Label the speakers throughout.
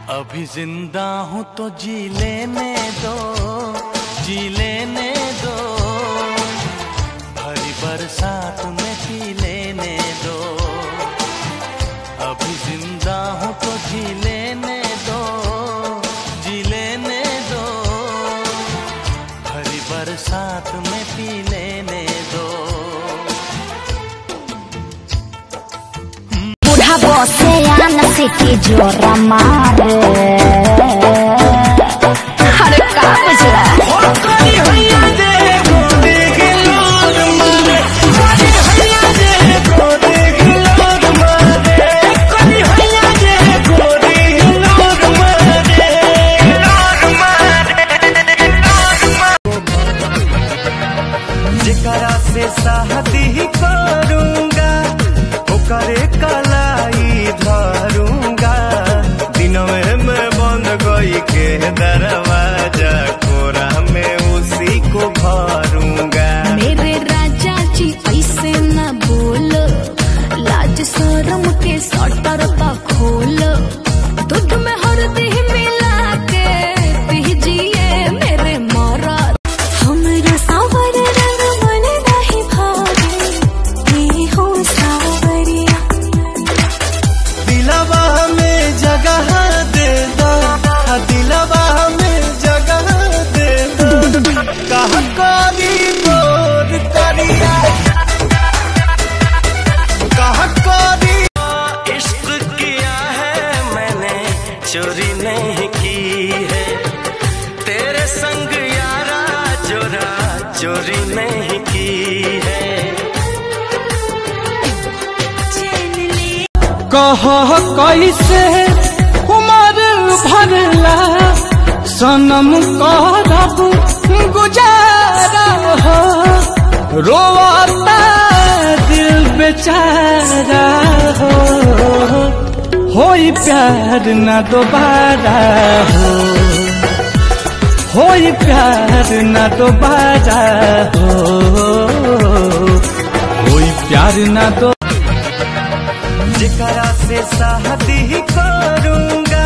Speaker 1: अभी जिंदा हूँ तो जी लेने दो, जी लेने दो, भरी बरसात में पी लेने दो। अभी जिंदा हूँ तो जी लेने दो, जी लेने दो, भरी बरसात में पी लेने दो।
Speaker 2: बुढ़ा बसे आन से की जोरा मारे, अरे का बुझला
Speaker 1: जेकरा से शादी करूंगा ओकरे कलाई धरूंगा, दिन में बंद गई के दरवाजा कोरा में उसी को भरूंगा।
Speaker 2: मेरे राजा जी ऐसे न बोलो, लाज शर्म के सटर पा खोलो, दूध में हल्दी मिला के पीजिए मेरे मरद। हमरा सावर रंग मन नहीं भागे, ये हो सावरिया।
Speaker 1: दिलवा में जगह दे दो, दिलवा में जगह दे दो, कहाँ करी गोर करिया, कहाँ करी। इश्क किया है मैंने चोरी नहीं की है, तेरे संग यारा चोरा चोरी नहीं की है। कह कैसे उमर भरला सनम करब गुजारा हो, रोता दिल बेचारा हो, होई प्यार न दोबारा हो, होई प्यार न दोबारा हो, होई प्यार न दो। जेकरा से शादी करूंगा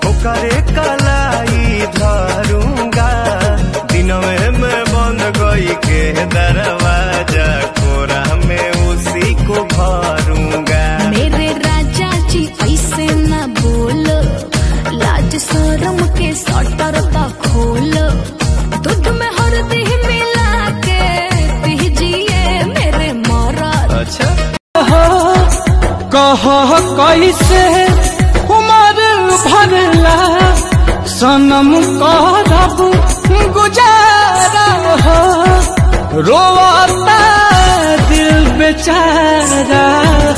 Speaker 1: ओकरे कलाई धरूंगा, दिन में बंद गई के दरवाजा कोरा में उसी को भरूंगा।
Speaker 2: मेरे राजा जी ऐसे न बोलो, लाज शर्म के सटर पा खोलो, दूध में हल्दी मिला के पीजिए मेरे मरद।
Speaker 1: अच्छा कह कैसे उमर भरला सनम करब गुजारा हो, रोता दिल बेचारा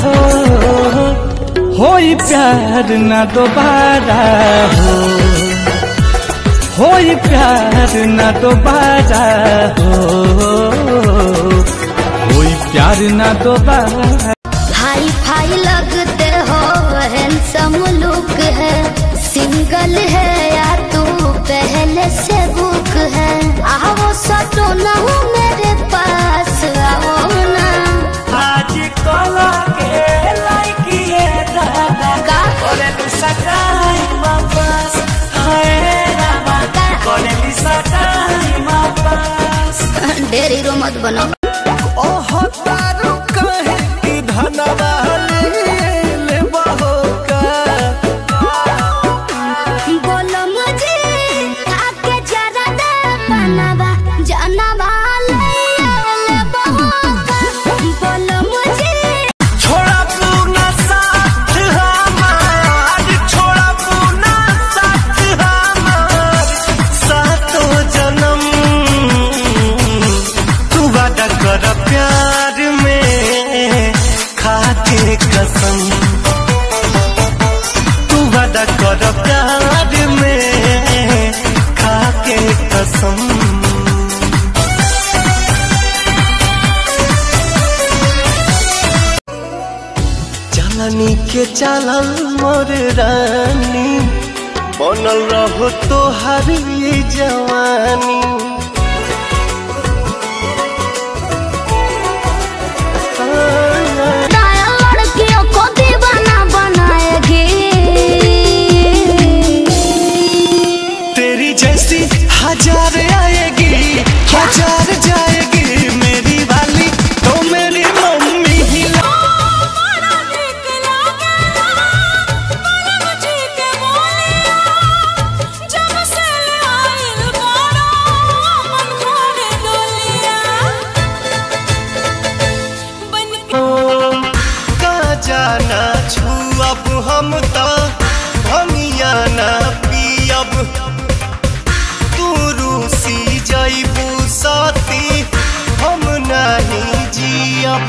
Speaker 1: हो, होई प्यार न दोबारा हो, होई प्यार न दोबारा हो, होई प्यार न दोबारा।
Speaker 2: हाई फाई लगते हो, हैंडसम लुक है, सिंगल है या तू पहले से बुक है। आओ सटो ना हो मेरे पास, आओ ना
Speaker 1: आज कोला के लाइकिए दादा
Speaker 2: का
Speaker 1: कोले सकाई वापस, हाय रामा कोले सकाई वापस।
Speaker 2: डेरी रो मत बनो।
Speaker 1: ओह तारू कहे कि धनवा ले बहो का,
Speaker 2: बोलो मुझे आके जरा दे बनवा जानवा ले बहोगा, बोलो मुझे
Speaker 1: छोड़ा पूना साथ हमार, छोड़ा पूना साथ हमार, सातों जन्म तू वादा कर प्यार में खाके कसम, तू वादा कर प्यार में खाके कसम। चालनी के चालल मोर रानी, बनल रहो तोहार जवानी।
Speaker 2: लड़कियों को दीवाना बनाएगी,
Speaker 3: ना छुअब हम तो भंगिया ना पियब तू रूसी जइबू साथी हम नहीं जियब।